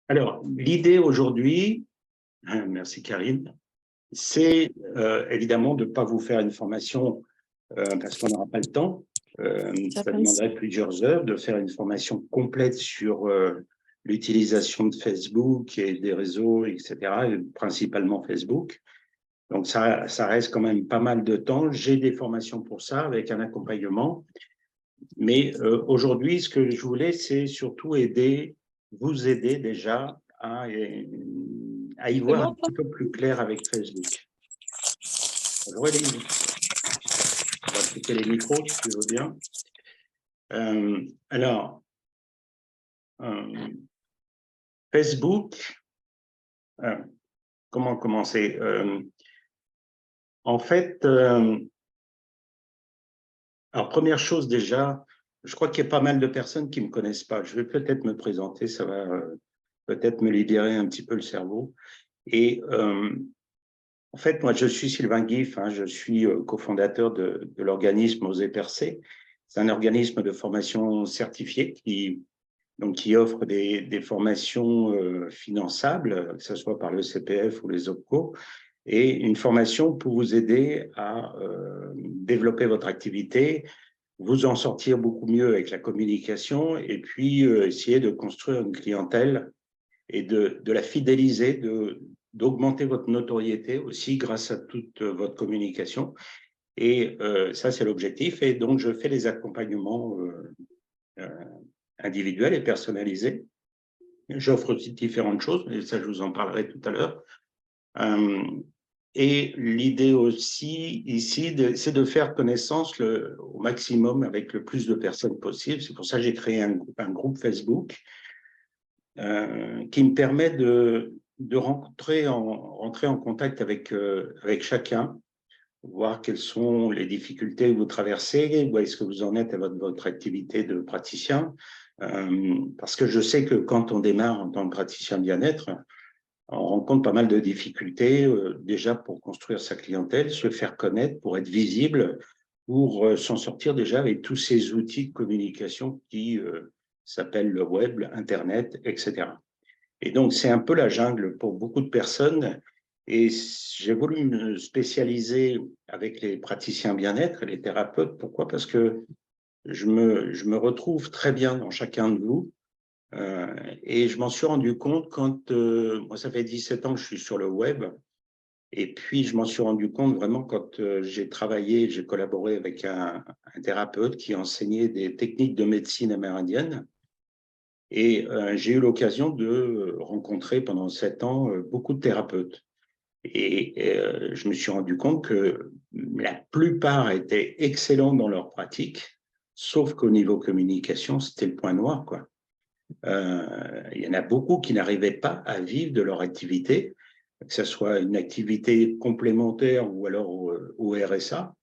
Alors, l'idée aujourd'hui, merci Karine, c'est évidemment de ne pas vous faire une formation parce qu'on n'aura pas le temps. Ça demanderait plusieurs heures de faire une formation complète sur l'utilisation de Facebook et des réseaux, etc., et principalement Facebook. Donc, ça reste quand même pas mal de temps. J'ai des formations pour ça avec un accompagnement. Mais aujourd'hui, ce que je voulais, c'est surtout vous aider déjà à y voir un petit peu plus clair avec Facebook. Bonjour Eline. On va couper les micros si tu veux bien. Alors, Facebook, comment commencer? En fait, alors première chose déjà, je crois qu'il y a pas mal de personnes qui ne me connaissent pas. Je vais peut-être me présenter, ça va peut-être me libérer un petit peu le cerveau. Et en fait, moi, je suis Sylvain Guiff, je suis cofondateur de l'organisme Oser Percer. C'est un organisme de formation certifié qui offre des formations finançables, que ce soit par le CPF ou les OPCO, et une formation pour vous aider à développer votre activité, vous en sortir beaucoup mieux avec la communication, et puis essayer de construire une clientèle et de la fidéliser, d'augmenter votre notoriété aussi grâce à toute votre communication. Et ça, c'est l'objectif. Et donc, je fais les accompagnements individuels et personnalisés. J'offre aussi différentes choses, mais ça, je vous en parlerai tout à l'heure. Et l'idée aussi ici, c'est de faire connaissance au maximum avec le plus de personnes possible. C'est pour ça que j'ai créé un groupe Facebook qui me permet de rentrer en contact avec chacun, voir quelles sont les difficultés que vous traversez, où est-ce que vous en êtes à votre activité de praticien. Parce que je sais que quand on démarre en tant que praticien bien-être, on rencontre pas mal de difficultés, déjà pour construire sa clientèle, se faire connaître, pour être visible, pour s'en sortir déjà avec tous ces outils de communication qui s'appellent le web, Internet, etc. Et donc, c'est un peu la jungle pour beaucoup de personnes. Et j'ai voulu me spécialiser avec les praticiens bien-être et les thérapeutes. Pourquoi? Parce que je me retrouve très bien dans chacun de vous. Et je m'en suis rendu compte quand, moi, ça fait 17 ans que je suis sur le web. Et puis, je m'en suis rendu compte vraiment quand j'ai travaillé, j'ai collaboré avec un thérapeute qui enseignait des techniques de médecine amérindienne. Et j'ai eu l'occasion de rencontrer pendant 7 ans beaucoup de thérapeutes. Et je me suis rendu compte que la plupart étaient excellents dans leur pratique, sauf qu'au niveau communication, c'était le point noir, quoi. Il y en a beaucoup qui n'arrivaient pas à vivre de leur activité, que ce soit une activité complémentaire ou alors au RSA.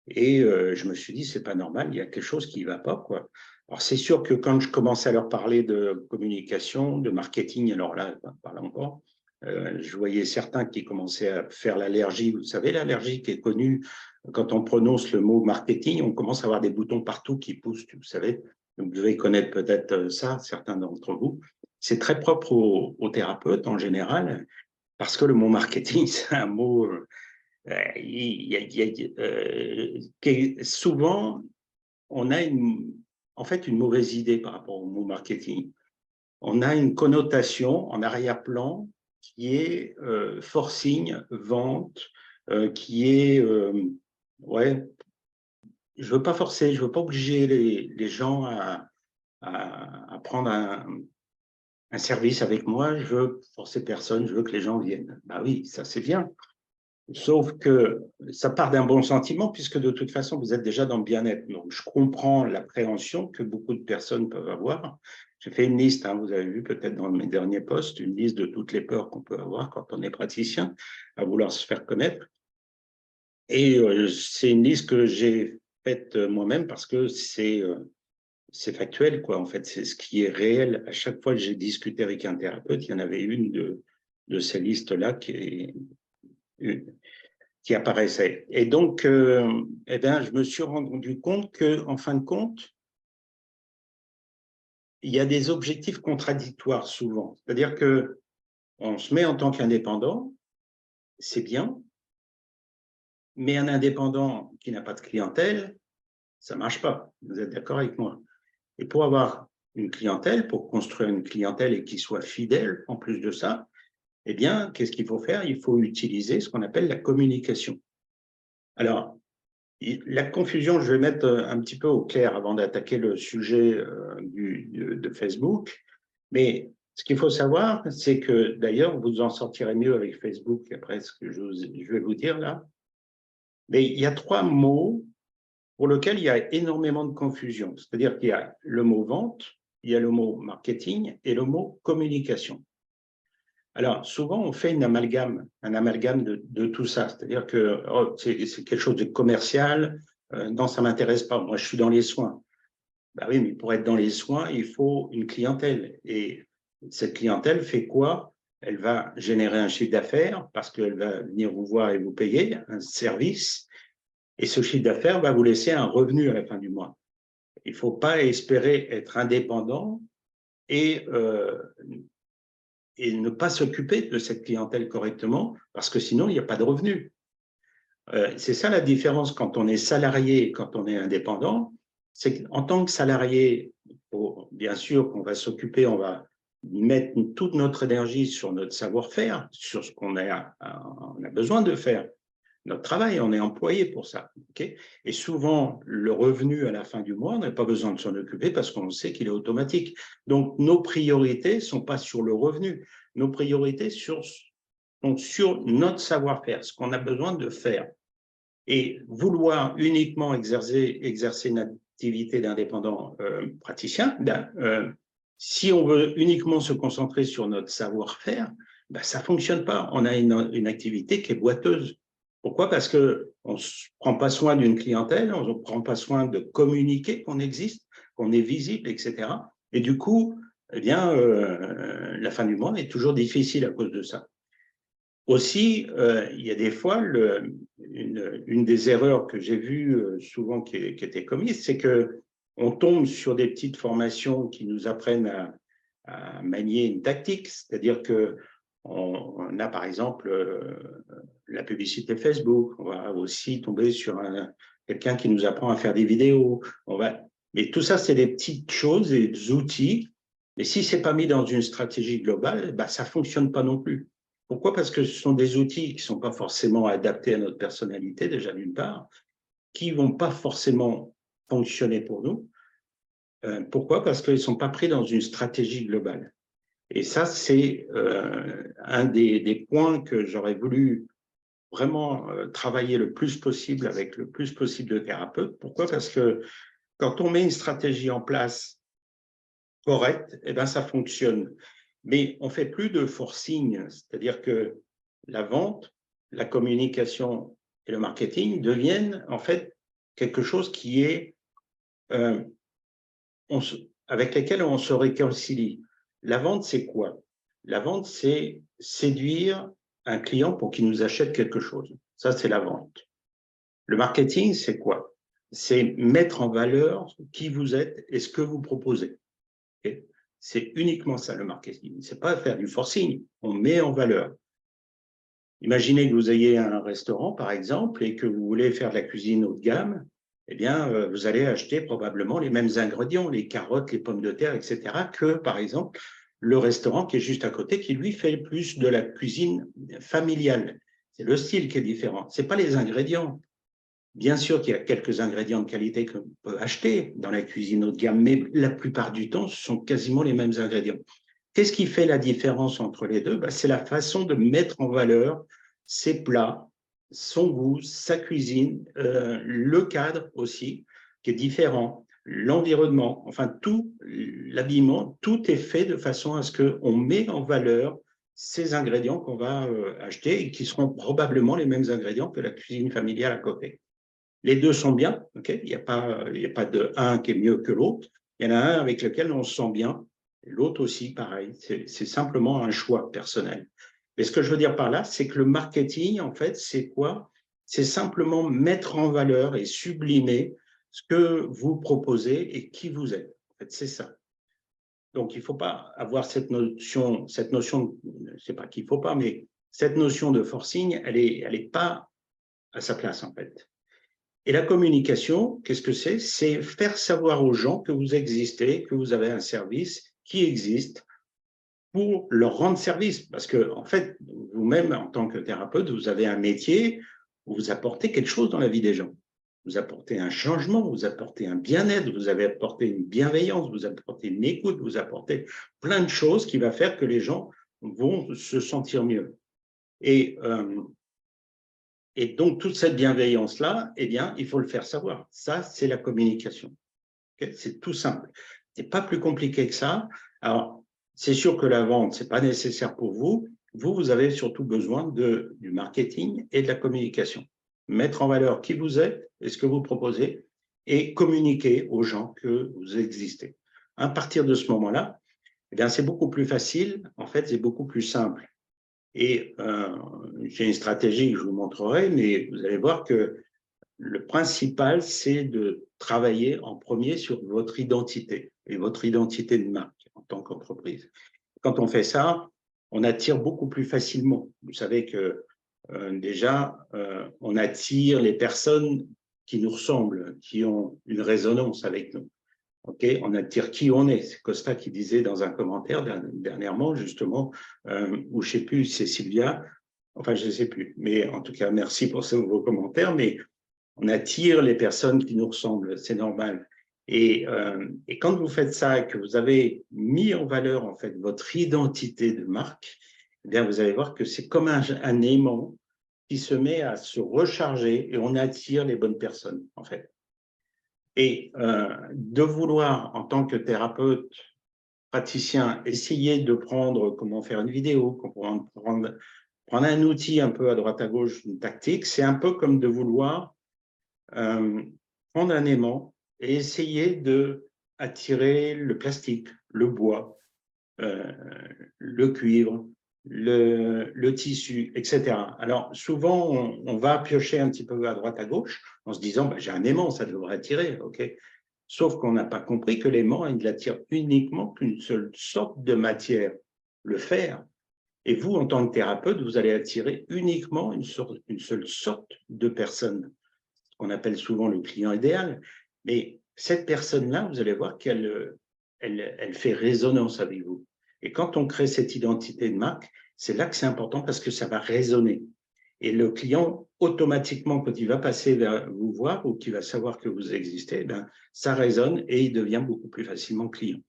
Et je me suis dit, c'est pas normal, il y a quelque chose qui ne va pas, quoi. Alors, c'est sûr que quand je commençais à leur parler de communication, de marketing, alors là, parle encore, je voyais certains qui commençaient à faire l'allergie. Vous savez, l'allergie qui est connue, quand on prononce le mot marketing, on commence à avoir des boutons partout qui poussent, vous savez. Donc, vous devez connaître peut-être ça, certains d'entre vous. C'est très propre aux thérapeutes en général, parce que le mot marketing, c'est un mot souvent, on a en fait une mauvaise idée par rapport au mot marketing. On a une connotation en arrière-plan qui est forcing, vente, qui est, ouais, je veux pas forcer, je veux pas obliger les gens à prendre un service avec moi, je veux forcer personne, je veux que les gens viennent. Bah oui, ça c'est bien. Sauf que ça part d'un bon sentiment, puisque de toute façon, vous êtes déjà dans le bien-être. Donc, je comprends l'appréhension que beaucoup de personnes peuvent avoir. J'ai fait une liste, vous avez vu peut-être dans mes derniers posts, une liste de toutes les peurs qu'on peut avoir quand on est praticien, à vouloir se faire connaître. Et c'est une liste que j'ai faite moi-même parce que c'est factuel, quoi. En fait, c'est ce qui est réel. À chaque fois que j'ai discuté avec un thérapeute, il y en avait une de ces listes-là qui apparaissait. Et donc, eh bien, je me suis rendu compte qu'en fin de compte, il y a des objectifs contradictoires souvent. C'est-à-dire qu'on se met en tant qu'indépendant, c'est bien, mais un indépendant qui n'a pas de clientèle, ça ne marche pas. Vous êtes d'accord avec moi? Et pour avoir une clientèle, pour construire une clientèle et qui soit fidèle, en plus de ça, eh bien, qu'est-ce qu'il faut faire? Il faut utiliser ce qu'on appelle la communication. Alors, la confusion, je vais mettre un petit peu au clair avant d'attaquer le sujet de Facebook. Mais ce qu'il faut savoir, c'est que d'ailleurs, vous en sortirez mieux avec Facebook après ce que je vais vous dire là. Mais il y a 3 mots pour lesquels il y a énormément de confusion. C'est-à-dire qu'il y a le mot vente, il y a le mot marketing et le mot communication. Alors, souvent, on fait un amalgame de tout ça. C'est-à-dire que oh, c'est quelque chose de commercial. Non, ça ne m'intéresse pas. Moi, je suis dans les soins. Ben oui, mais pour être dans les soins, il faut une clientèle. Et cette clientèle fait quoi? Elle va générer un chiffre d'affaires parce qu'elle va venir vous voir et vous payer un service. Et ce chiffre d'affaires va vous laisser un revenu à la fin du mois. Il ne faut pas espérer être indépendant et ne pas s'occuper de cette clientèle correctement, parce que sinon, il n'y a pas de revenus. C'est ça la différence quand on est salarié et quand on est indépendant. C'est qu'en tant que salarié, bien sûr qu'on va s'occuper, on va mettre toute notre énergie sur notre savoir-faire, sur ce qu'on a besoin de faire. Notre travail, on est employé pour ça. Okay, et souvent, le revenu à la fin du mois, on n'a pas besoin de s'en occuper parce qu'on sait qu'il est automatique. Donc, nos priorités ne sont pas sur le revenu. Nos priorités sont sur notre savoir-faire, ce qu'on a besoin de faire. Et vouloir uniquement exercer une activité d'indépendant praticien, si on veut uniquement se concentrer sur notre savoir-faire, ben, ça ne fonctionne pas. On a une activité qui est boiteuse. Pourquoi? Parce qu'on ne prend pas soin d'une clientèle, on ne prend pas soin de communiquer qu'on existe, qu'on est visible, etc. Et du coup, eh bien, la fin du mois est toujours difficile à cause de ça. Aussi, il y a des fois, une des erreurs que j'ai vues souvent qui était commise, c'est qu'on tombe sur des petites formations qui nous apprennent à manier une tactique, c'est-à-dire qu'on a par exemple la publicité Facebook, on va aussi tomber sur quelqu'un qui nous apprend à faire des vidéos. Mais tout ça, c'est des petites choses, des outils, mais si ce n'est pas mis dans une stratégie globale, ben, ça ne fonctionne pas non plus. Pourquoi? Parce que ce sont des outils qui ne sont pas forcément adaptés à notre personnalité, déjà d'une part, qui ne vont pas forcément fonctionner pour nous. Pourquoi? Parce qu'ils ne sont pas pris dans une stratégie globale. Et ça, c'est un des points que j'aurais voulu vraiment travailler le plus possible avec le plus possible de thérapeutes. Pourquoi? Parce que quand on met une stratégie en place correcte, eh ben, ça fonctionne. Mais on ne fait plus de forcing, c'est-à-dire que la vente, la communication et le marketing deviennent en fait quelque chose qui est avec lesquels on se réconcilie. La vente, c'est quoi? La vente, c'est séduire un client pour qu'il nous achète quelque chose. Ça, c'est la vente. Le marketing, c'est quoi? C'est mettre en valeur qui vous êtes et ce que vous proposez. Okay, c'est uniquement ça, le marketing. Ce n'est pas faire du forcing, on met en valeur. Imaginez que vous ayez un restaurant, par exemple, et que vous voulez faire de la cuisine haut de gamme, eh bien, vous allez acheter probablement les mêmes ingrédients, les carottes, les pommes de terre, etc., que, par exemple, le restaurant qui est juste à côté, qui, lui, fait plus de la cuisine familiale. C'est le style qui est différent. Ce n'est pas les ingrédients. Bien sûr qu'il y a quelques ingrédients de qualité qu'on peut acheter dans la cuisine haut de gamme, mais la plupart du temps, ce sont quasiment les mêmes ingrédients. Qu'est-ce qui fait la différence entre les deux? Ben, c'est la façon de mettre en valeur ses plats, son goût, sa cuisine, le cadre aussi, qui est différent, l'environnement, enfin tout, l'habillement, tout est fait de façon à ce qu'on met en valeur ces ingrédients qu'on va acheter et qui seront probablement les mêmes ingrédients que la cuisine familiale à côté. Les deux sont bien, okay, il n'y a pas de un qui est mieux que l'autre. Il y en a un avec lequel on se sent bien, et l'autre aussi, pareil. C'est simplement un choix personnel. Mais ce que je veux dire par là, c'est que le marketing, en fait, c'est quoi? C'est simplement mettre en valeur et sublimer ce que vous proposez et qui vous êtes. En fait, c'est ça. Donc, il ne faut pas avoir cette notion, c'est pas qu'il ne faut pas, mais cette notion de forcing, elle est pas à sa place, en fait. Et la communication, qu'est-ce que c'est? C'est faire savoir aux gens que vous existez, que vous avez un service qui existe pour leur rendre service. Parce que, en fait, vous-même, en tant que thérapeute, vous avez un métier où vous apportez quelque chose dans la vie des gens. Vous apportez un changement, vous apportez un bien-être, vous avez apporté une bienveillance, vous apportez une écoute, vous apportez plein de choses qui vont faire que les gens vont se sentir mieux. Et, et donc, toute cette bienveillance-là, eh bien, il faut le faire savoir. Ça, c'est la communication. Okay, c'est tout simple. C'est pas plus compliqué que ça. Alors, c'est sûr que la vente, c'est pas nécessaire pour vous. Vous avez surtout besoin du marketing et de la communication. Mettre en valeur qui vous êtes et ce que vous proposez et communiquer aux gens que vous existez. À partir de ce moment-là, eh bien, c'est beaucoup plus facile. En fait, c'est beaucoup plus simple. Et j'ai une stratégie que je vous montrerai, mais vous allez voir que le principal, c'est de travailler en premier sur votre identité et votre identité de marque en tant qu'entreprise. Quand on fait ça, on attire beaucoup plus facilement. Vous savez que déjà, on attire les personnes qui nous ressemblent, qui ont une résonance avec nous. Okay, on attire qui on est. C'est Costa qui disait dans un commentaire dernièrement, justement, ou je ne sais plus, c'est Sylvia, enfin je ne sais plus, mais en tout cas, merci pour vos commentaires, mais on attire les personnes qui nous ressemblent, c'est normal. Et quand vous faites ça et que vous avez mis en valeur en fait votre identité de marque, eh bien vous allez voir que c'est comme un aimant qui se met à se recharger et on attire les bonnes personnes en fait. Et de vouloir en tant que thérapeute, praticien, essayer de prendre comment faire une vidéo, prendre un outil un peu à droite à gauche, une tactique, c'est un peu comme de vouloir prendre un aimant et essayer de attirer le plastique, le bois, le cuivre, le tissu, etc. Alors, souvent, on va piocher un petit peu à droite, à gauche, en se disant, bah, j'ai un aimant, ça devrait attirer, ok. Sauf qu'on n'a pas compris que l'aimant, il n'attire uniquement qu'une seule sorte de matière, le fer. Et vous, en tant que thérapeute, vous allez attirer uniquement une seule sorte de personne, qu'on appelle souvent le client idéal. Mais cette personne-là, vous allez voir qu'elle elle fait résonance avec vous. Et quand on crée cette identité de marque, c'est là que c'est important parce que ça va résonner. Et le client, automatiquement, quand il va passer vers vous voir ou qu'il va savoir que vous existez, ben, ça résonne et il devient beaucoup plus facilement client.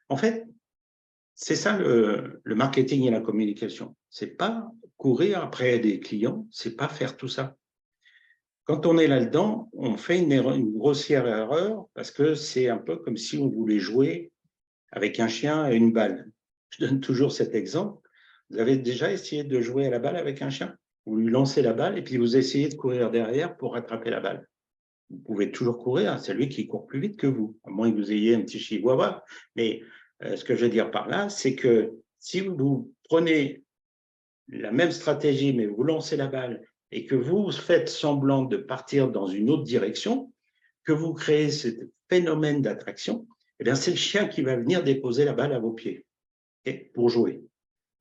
En fait, c'est ça le marketing et la communication. C'est pas courir après des clients, c'est pas faire tout ça. Quand on est là-dedans, on fait une grossière erreur parce que c'est un peu comme si on voulait jouer avec un chien et une balle. Je donne toujours cet exemple. Vous avez déjà essayé de jouer à la balle avec un chien? Vous lui lancez la balle et puis vous essayez de courir derrière pour rattraper la balle. Vous pouvez toujours courir, c'est lui qui court plus vite que vous, à moins que vous ayez un petit chihuahua. Mais ce que je veux dire par là, c'est que si vous prenez la même stratégie, mais vous lancez la balle et que vous faites semblant de partir dans une autre direction, que vous créez ce phénomène d'attraction, eh bien, c'est le chien qui va venir déposer la balle à vos pieds pour jouer.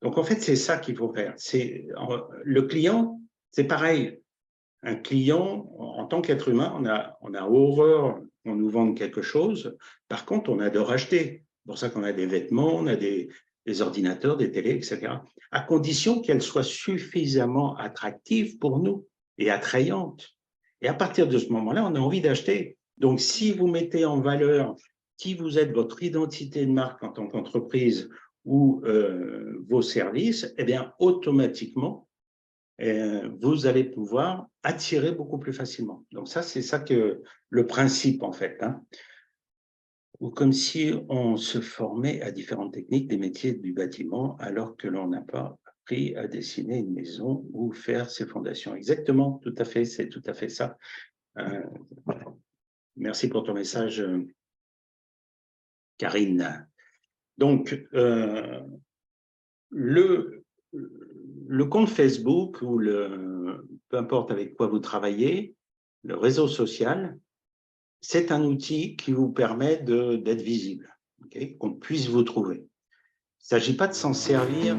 Donc, en fait, c'est ça qu'il faut faire. Le client, c'est pareil. Un client, en tant qu'être humain, on a horreur qu'on nous vende quelque chose. Par contre, on adore acheter. C'est pour ça qu'on a des vêtements, on a des ordinateurs, des télés, etc. À condition qu'elles soient suffisamment attractives pour nous et attrayantes. Et à partir de ce moment-là, on a envie d'acheter. Donc, si vous mettez en valeur qui vous êtes, votre identité de marque en tant qu'entreprise ou vos services, eh bien, automatiquement, vous allez pouvoir attirer beaucoup plus facilement. Donc ça, c'est ça que le principe, en fait. Hein. Ou comme si on se formait à différentes techniques des métiers du bâtiment alors que l'on n'a pas appris à dessiner une maison ou faire ses fondations. Exactement, tout à fait, c'est tout à fait ça. Merci pour ton message, Karine. Donc, le compte Facebook ou peu importe avec quoi vous travaillez, le réseau social, c'est un outil qui vous permet d'être visible. qu'on puisse vous trouver. Il ne s'agit pas de s'en servir